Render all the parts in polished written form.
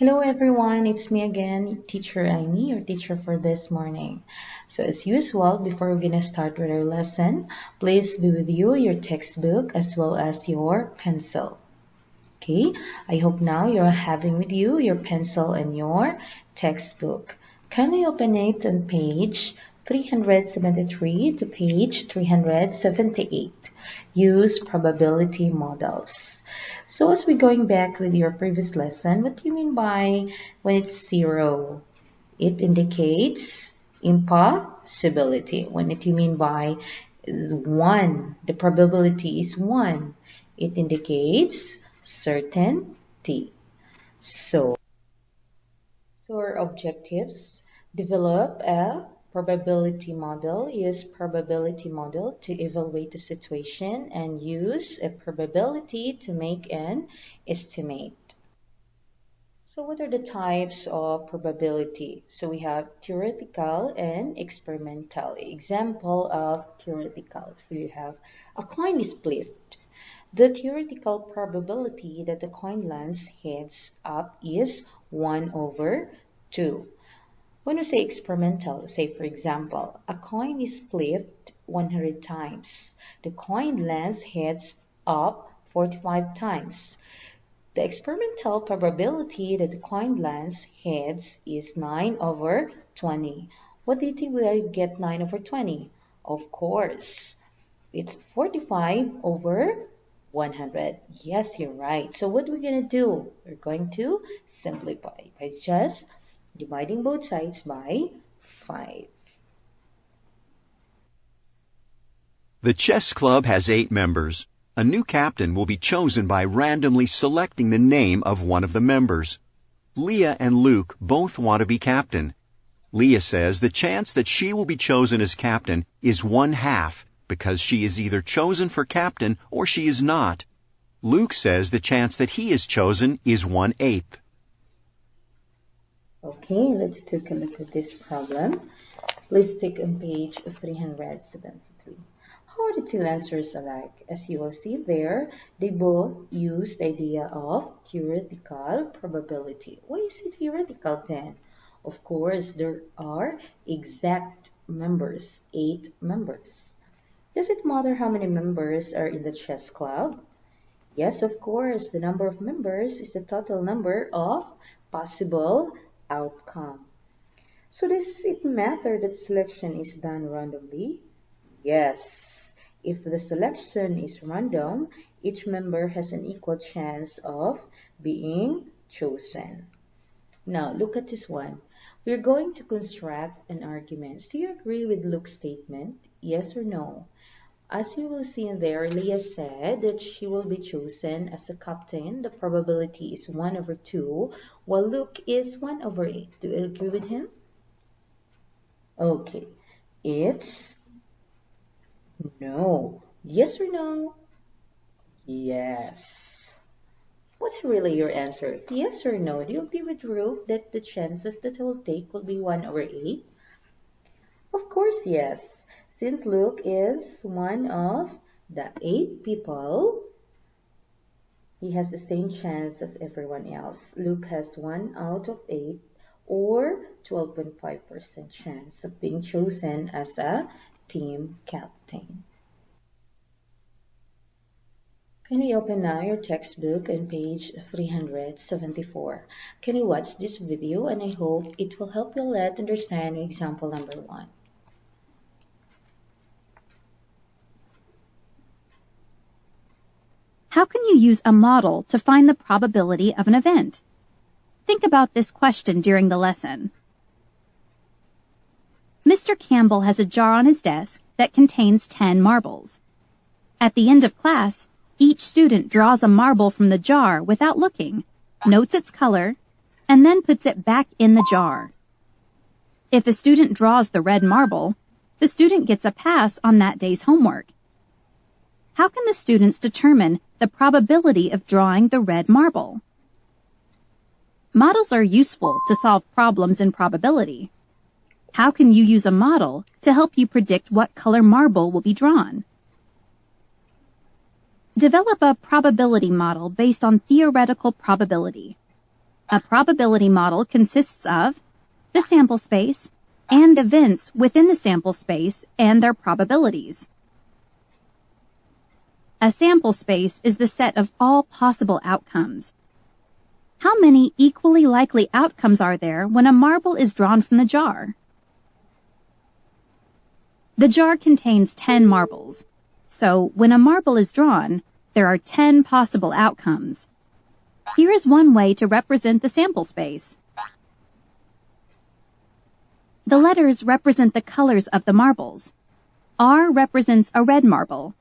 Hello everyone, it's me again, Teacher Amy, your teacher for this morning. So as usual, before we're gonna start with our lesson, please be with you your textbook as well as your pencil. Okay, I hope now you're having with you your pencil and your textbook. Kindly open it on page 373 to page 378. Use probability models. So as we're going back with your previous lesson, what do you mean by when it's 0? It indicates impossibility. When it you mean by 1, the probability is 1. It indicates certainty. So our objectives: develop a probability model, use probability model to evaluate the situation, and use a probability to make an estimate. So what are the types of probability? So we have theoretical and experimental. Example of theoretical. So you have a coin is flipped. The theoretical probability that the coin lands heads up is 1/2. When we say experimental, say for example, a coin is flipped 100 times. The coin lands heads up 45 times. The experimental probability that the coin lands heads is 9/20. What do you think we will get 9/20? Of course, it's 45/100. Yes, you're right. So what we're going to do? We're going to simplify by just dividing both sides by 5. The chess club has 8 members. A new captain will be chosen by randomly selecting the name of one of the members. Leah and Luke both want to be captain. Leah says the chance that she will be chosen as captain is 1/2 because she is either chosen for captain or she is not. Luke says the chance that he is chosen is 1/8. Okay, let's take a look at this problem. Please take on page 373. How are the two answers alike? As you will see there, they both use the idea of theoretical probability. Why is it theoretical then? Of course, there are exact members, 8 members. Does it matter how many members are in the chess club? Yes, of course. The number of members is the total number of possible outcome. So does it matter that selection is done randomly? Yes. If the selection is random, each member has an equal chance of being chosen. Now, look at this one. We're going to construct an argument. Do you agree with Luke's statement? Yes or no? As you will see in there, Leah said that she will be chosen as a captain. The probability is 1/2, while Luke is 1/8. Do you agree with him? Okay, it's no. Yes or no? Yes. What's really your answer? Yes or no? Do you agree with Ruth that the chances that I will take will be 1/8? Of course, yes. Since Luke is one of the 8 people, he has the same chance as everyone else. Luke has 1/8 or 12.5% chance of being chosen as a team captain. Can you open now your textbook on page 374? Can you watch this video, and I hope it will help you a lot understand example number 1. How can you use a model to find the probability of an event? Think about this question during the lesson. Mr. Campbell has a jar on his desk that contains 10 marbles. At the end of class, each student draws a marble from the jar without looking, notes its color, and then puts it back in the jar. If a student draws the red marble, the student gets a pass on that day's homework. How can the students determine the probability of drawing the red marble? Models are useful to solve problems in probability. How can you use a model to help you predict what color marble will be drawn? Develop a probability model based on theoretical probability. A probability model consists of the sample space and events within the sample space and their probabilities. A sample space is the set of all possible outcomes. How many equally likely outcomes are there when a marble is drawn from the jar? The jar contains 10 marbles. So when a marble is drawn, there are 10 possible outcomes. Here is one way to represent the sample space. The letters represent the colors of the marbles. R represents a red marble,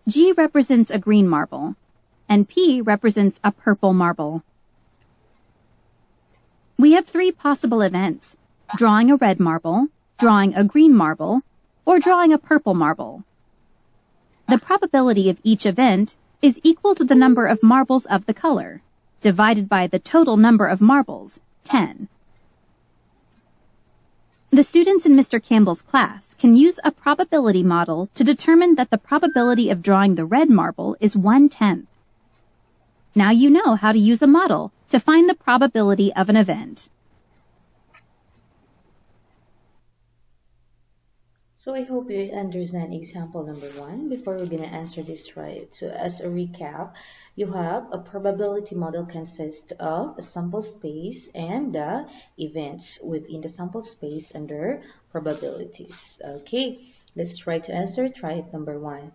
G represents a green marble, and P represents a purple marble. We have 3 possible events: drawing a red marble, drawing a green marble, or drawing a purple marble. The probability of each event is equal to the number of marbles of the color, divided by the total number of marbles, 10. The students in Mr. Campbell's class can use a probability model to determine that the probability of drawing the red marble is 1/10. Now you know how to use a model to find the probability of an event. So I hope you understand example number 1 before we're going to answer this right. So as a recap, you have a probability model consists of a sample space and the events within the sample space under probabilities. Okay, let's try to answer. Try it number 1.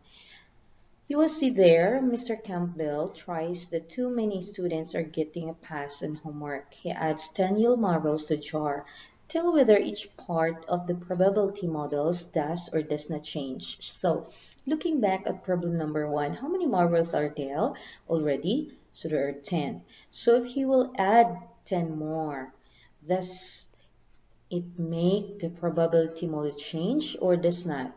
You will see there, Mr. Campbell tries that too many students are getting a pass on homework. He adds 10 yellow marbles to jar. Tell whether each part of the probability models does or does not change. So, looking back at problem number 1, how many marbles are there already? So there are 10. So if he will add 10 more, does it make the probability model change or does not?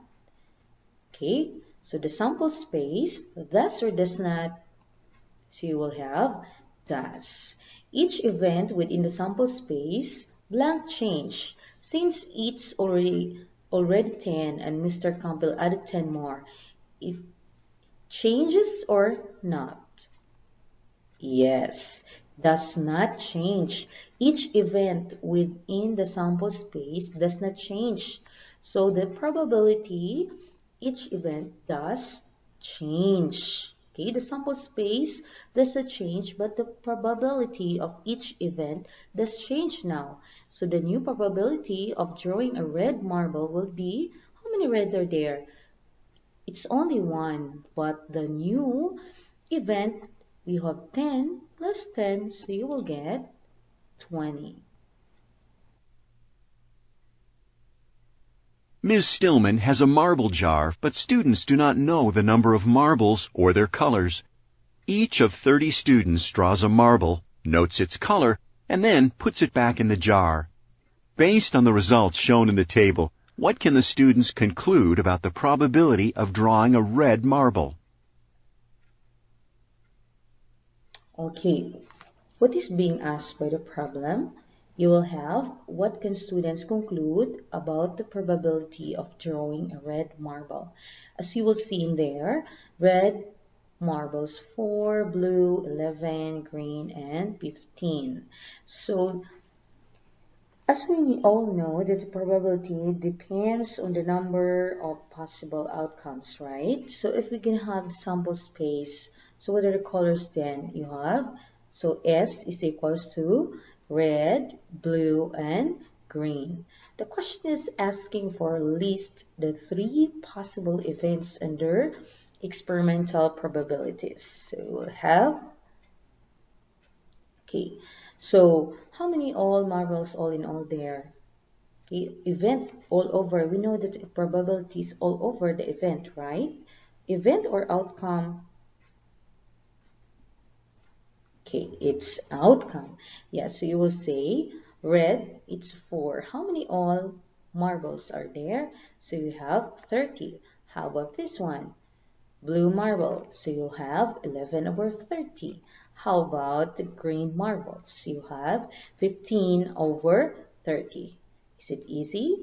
Okay, so the sample space does or does not. So you will have does. Each event within the sample space blank change. Since it's already 10 and Mr. Campbell added 10 more, it changes or not? Yes, does not change. Each event within the sample space does not change. So the probability each event does change. Okay, the sample space does not change, but the probability of each event does change now. So the new probability of drawing a red marble will be, how many reds are there? It's only 1, but the new event, we have 10 plus 10, so you will get 20. Ms. Stillman has a marble jar, but students do not know the number of marbles or their colors. Each of 30 students draws a marble, notes its color, and then puts it back in the jar. Based on the results shown in the table, what can the students conclude about the probability of drawing a red marble? Okay, what is being asked by the problem? You will have, what can students conclude about the probability of drawing a red marble? As you will see in there, red marbles 4, blue 11, green and 15. So, as we all know that the probability depends on the number of possible outcomes, right? So if we can have the sample space, so what are the colors then? You have, so S is equals to red, blue, and green. The question is asking for list the 3 possible events under experimental probabilities. So we'll have, okay, so how many all marbles all in all there? Okay, event all over. We know that the probability is all over the event, right? Event or outcome? Okay, it's outcome. Yeah, so you will say red, it's 4. How many all marbles are there? So you have 30. How about this one? Blue marble. So you have 11 over 30. How about the green marbles? You have 15 over 30. Is it easy?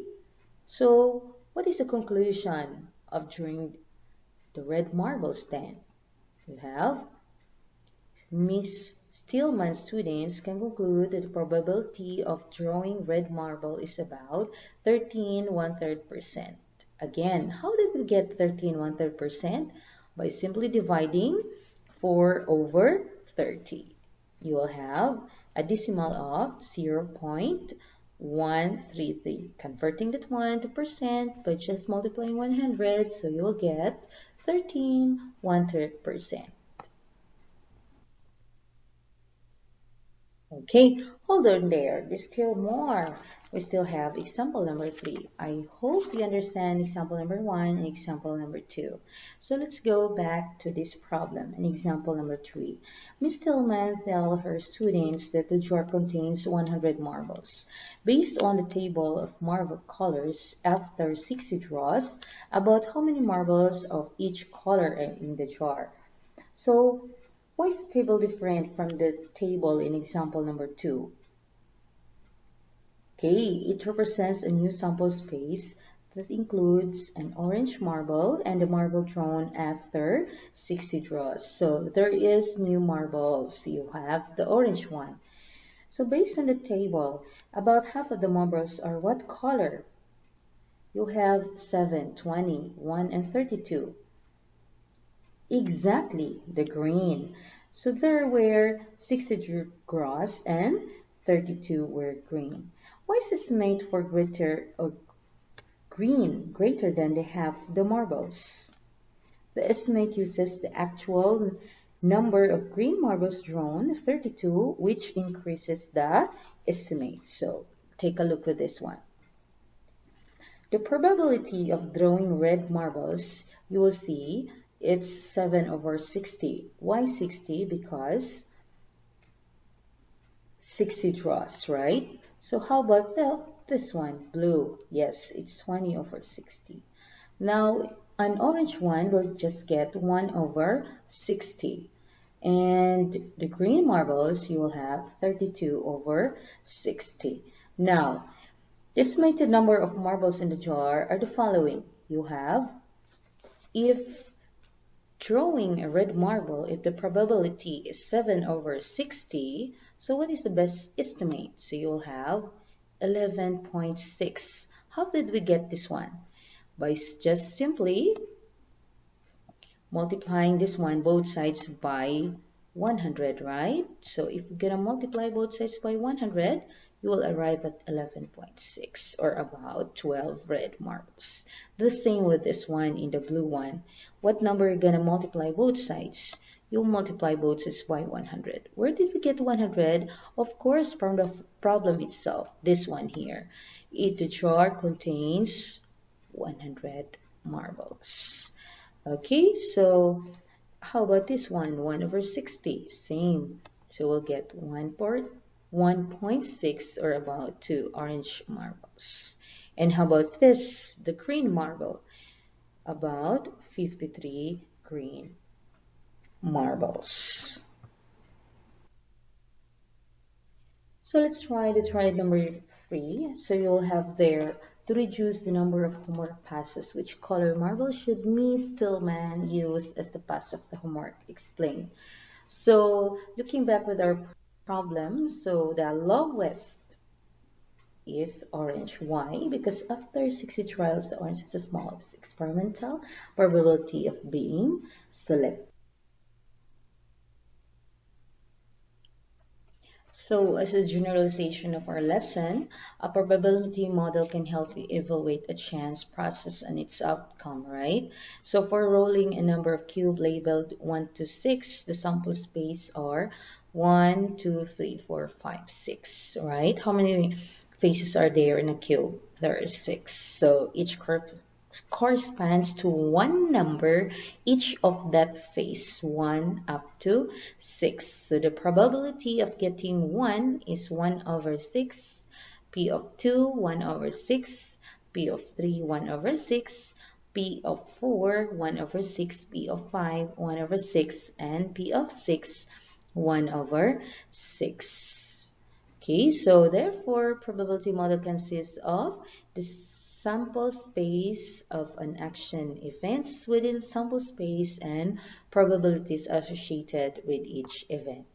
So what is the conclusion of drawing the red marbles then? You have Miss Stillman students can conclude that the probability of drawing red marble is about 13.1/3%. Again, how did we get 13.1/3%? By simply dividing 4 over 30. You will have a decimal of 0.133. Converting that 1 to percent by just multiplying 100, so you will get 13.1/3%. Okay, hold on there. There's still more. We still have example number 3. I hope you understand example number 1 and example number 2. So let's go back to this problem in example number 3. Ms. Tillman tells her students that the jar contains 100 marbles. Based on the table of marble colors, after 60 draws, about how many marbles of each color are in the jar? So, why is the table different from the table in example number 2? Okay, it represents a new sample space that includes an orange marble and the marble drawn after 60 draws. So there is new marbles. You have the orange one. So based on the table, about half of the marbles are what color? You have 7, 20, 1, and 32. Exactly, the green. So there were 60 grass and 32 were green. Why is this made for greater than the half the marbles? The estimate uses the actual number of green marbles drawn, 32, which increases the estimate. So take a look at this one. The probability of drawing red marbles, you will see it's 7 over 60. Why 60? Because 60 draws, right? So how about this one, blue? Yes, it's 20 over 60. Now, an orange one will just get 1 over 60. And the green marbles, you will have 32 over 60. Now, the estimated number of marbles in the jar are the following. You have, if drawing a red marble, if the probability is 7 over 60, so what is the best estimate? So you'll have 11.6. How did we get this one? By just simply multiplying this one, both sides by 100, right? So if we're going to multiply both sides by 100, you will arrive at 11.6 or about 12 red marbles. The same with this one in the blue one. What number are you going to multiply both sides? You'll multiply both sides by 100. Where did we get 100? Of course, from the problem itself, this one here. The jar contains 100 marbles. Okay, so how about this one? 1 over 60, same. So we'll get 1.6 or about 2 orange marbles. And how about this, the green marble? About 53 green marbles. So let's try the triad number 3. So you'll have there, to reduce the number of homework passes, which color marble should Ms. Tillman use as the pass of the homework? Explain. So looking back with our problem, so the lowest is orange. Why? Because after 60 trials, the orange is the smallest experimental probability of being selected. So as a generalization of our lesson, a probability model can help you evaluate a chance process and its outcome, right? So for rolling a number of cubes labeled 1 to 6, the sample space are 1, 2, 3, 4, 5, 6, right? How many faces are there in a cube? There is 6. So each corresponds to one number, each of that face, 1 up to 6. So the probability of getting 1 is 1 over 6, P of 2, 1 over 6, P of 3, 1 over 6, P of 4, 1 over 6, P of 5, 1 over 6, and P of 6, 1 over 6. Okay, so therefore, probability model consists of the sample space of an action events within sample space and probabilities associated with each event.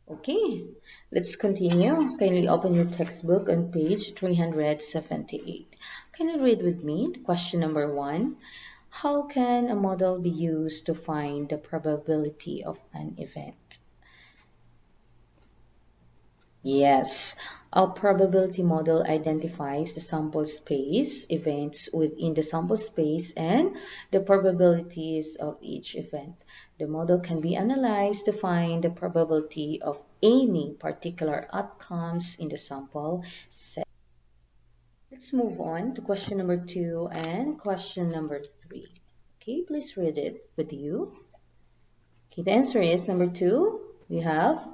Okay, let's continue. Kindly open your textbook on page 378. Kindly read with me question number 1. How can a model be used to find the probability of an event? Yes, a probability model identifies the sample space, events within the sample space, and the probabilities of each event. The model can be analyzed to find the probability of any particular outcomes in the sample set. Let's move on to question number 2 and question number 3. Okay, please read it with you. Okay, the answer is number 2. We have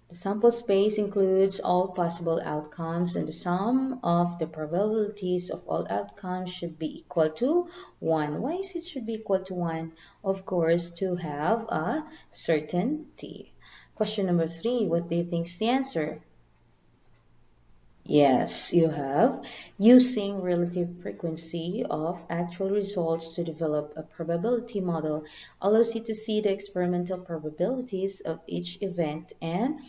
the sample space includes all possible outcomes, and the sum of the probabilities of all outcomes should be equal to 1. Why is it should be equal to 1? Of course, to have a certainty. Question number 3, what do you think is the answer? Yes, you have. Using relative frequency of actual results to develop a probability model allows you to see the experimental probabilities of each event and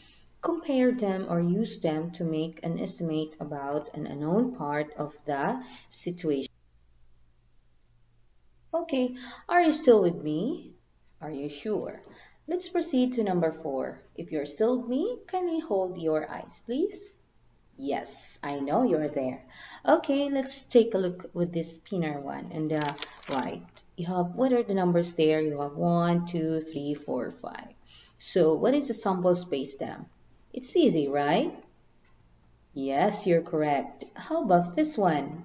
compare them or use them to make an estimate about an unknown part of the situation. Okay, are you still with me? Are you sure? Let's proceed to number 4. If you're still with me, kindly hold your eyes, please. Yes, I know you're there. Okay, let's take a look with this spinner one on the right. You have, what are the numbers there? You have 1, 2, 3, 4, 5. So what is the sample space then? It's easy, right? Yes, you're correct. How about this one?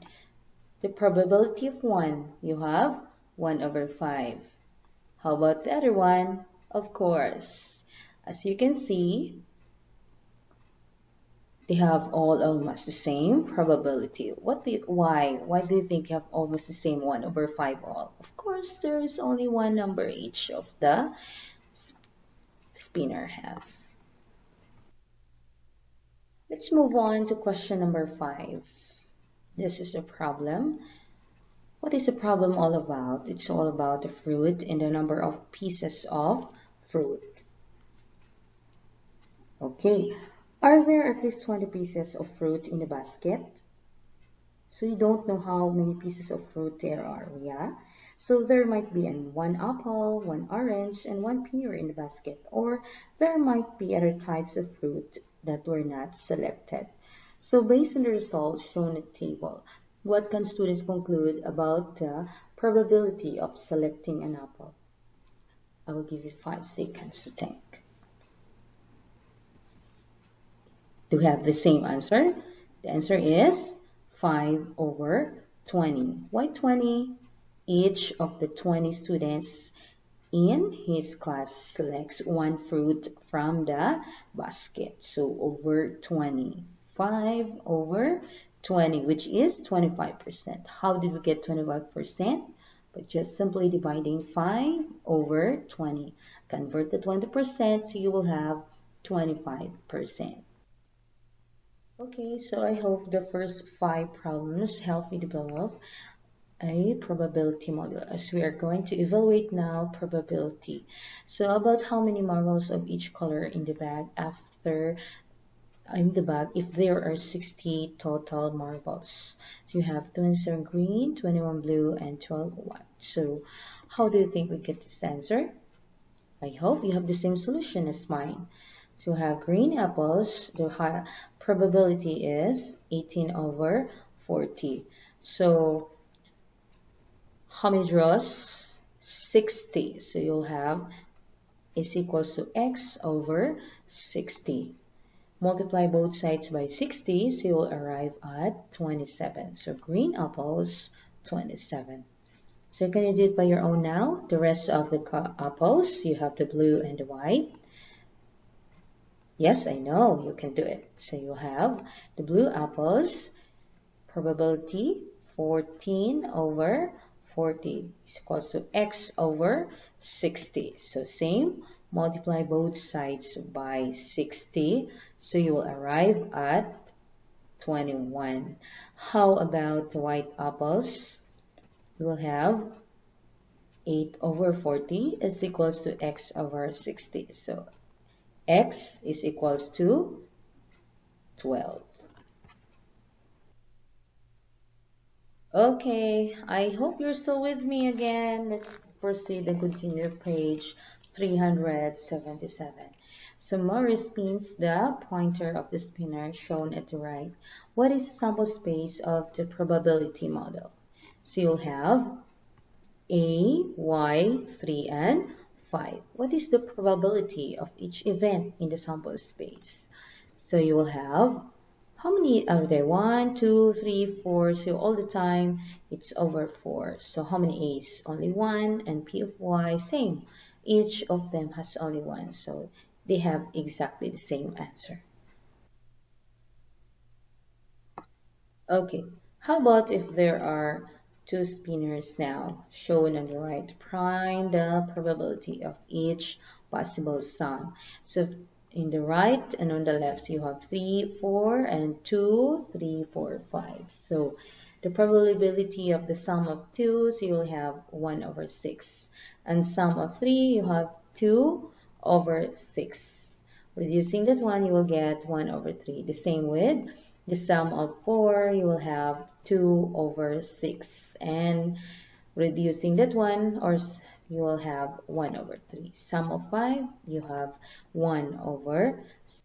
The probability of 1. You have 1 over 5. How about the other one? Of course, as you can see, they have all almost the same probability. Why? Why do you think you have almost the same 1 over 5 all? Of course, there is only one number each of the spinner have. Let's move on to question number 5. This is a problem. What is the problem all about? It's all about the fruit and the number of pieces of fruit. Okay. Are there at least 20 pieces of fruit in the basket? So you don't know how many pieces of fruit there are, yeah? So there might be 1 apple, 1 orange, and 1 pear in the basket. Or there might be other types of fruit that were not selected. So based on the results shown in the table, what can students conclude about the probability of selecting an apple? I will give you 5 seconds to think. Do we have the same answer? The answer is 5 over 20. Why 20? Each of the 20 students in his class selects 1 fruit from the basket. So over 20. 5 over 20, which is 25%. How did we get 25%? By just simply dividing 5 over 20. Convert the 20%, so you will have 25%. Okay, so I hope the first 5 problems help you develop a probability model, as we are going to evaluate now probability. So about how many marbles of each color in the bag if there are 60 total marbles. So you have 27 green, 21 blue, and 12 white. So how do you think we get this answer? I hope you have the same solution as mine. So you have green apples, the probability is 18 over 40. So how many draws? 60. So you'll have is equals to x over 60. Multiply both sides by 60, so you'll arrive at 27. So green apples, 27. So can you do it by your own now? The rest of the apples, you have the blue and the white. Yes, I know you can do it. So you have the blue apples, probability 14 over 40 is equals to x over 60. So same, multiply both sides by 60. So you will arrive at 21. How about the white apples? You will have 8 over 40 is equals to x over 60. So X is equals to 12. Okay, I hope you're still with me again. Let's proceed and continue page 377. So Morris spins the pointer of the spinner shown at the right. What is the sample space of the probability model? So you'll have A, Y, 3, and 5. What is the probability of each event in the sample space? So you will have, how many are there? 1, 2, 3, 4. So all the time it's over 4. So how many A's? Only 1. And P of Y, same. Each of them has only 1. So they have exactly the same answer. Okay, how about if there are two spinners now shown on the right? Find the probability of each possible sum. So in the right and on the left, so you have 3, 4, and 2, 3, 4, 5. So the probability of the sum of 2, so you'll have 1 over 6. And sum of 3, you have 2 over 6. Reducing that one, you will get 1 over 3. The same with the sum of 4, you will have 2 over 6. And reducing that one, or you will have 1 over 3. Sum of 5, you have 1 over 6.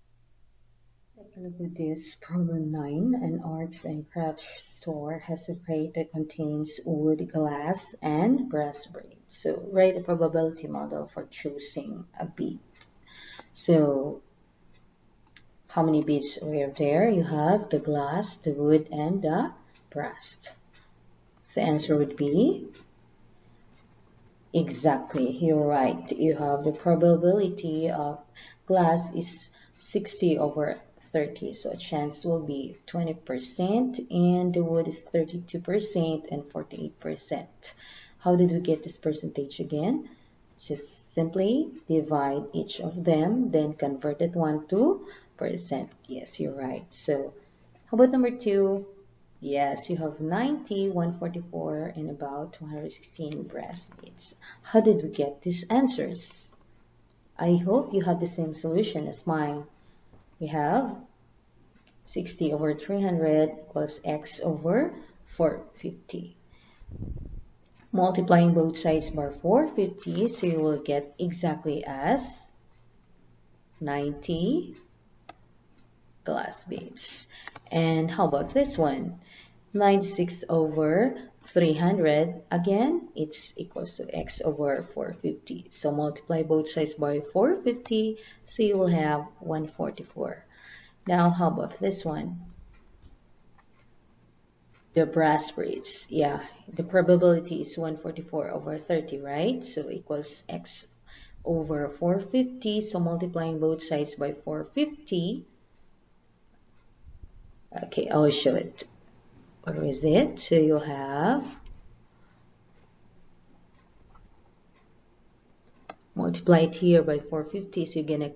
Take a look at this problem 9. An arts and crafts store has a crate that contains wood, glass, and brass beads. So write a probability model for choosing a bead. So how many beads are there? You have the glass, the wood, and the brass. The answer would be exactly, you're right. You have the probability of glass is 60 over 30. So a chance will be 20%, and the wood is 32% and 48%. How did we get this percentage again? Just simply divide each of them, then convert that one to percent. Yes, you're right. So how about number 2? Yes, you have 90, 144, and about 216 brass beads. How did we get these answers? I hope you have the same solution as mine. We have 60 over 300 equals x over 450. Multiplying both sides by 450, so you will get exactly as 90 glass beads. And how about this one? 96 over 300, again, it's equals to x over 450. So multiply both sides by 450, so you will have 144. Now, how about this one? The brass beads. Yeah, the probability is 144 over 30, right? So equals x over 450. So multiplying both sides by 450. Okay, I'll show it. Where is it? So you'll have multiply it here by 450. So you're gonna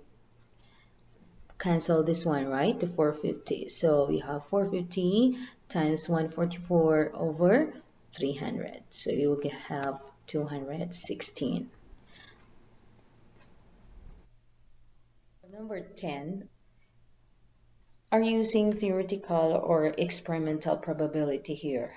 cancel this one, right? The 450. So you have 450 times 144 over 300. So you will have 216. Number 10. Are you using theoretical or experimental probability here?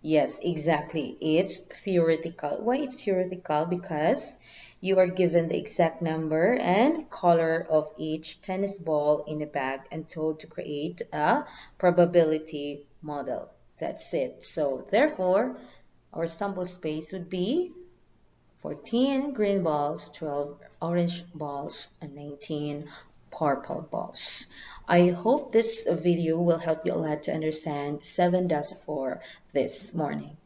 Yes, exactly. It's theoretical. Why it's theoretical? Because you are given the exact number and color of each tennis ball in a bag and told to create a probability model. That's it. So therefore, our sample space would be 14 green balls, 12 orange balls, and 19 purple balls. I hope this video will help you a lot to understand 7-4 this morning.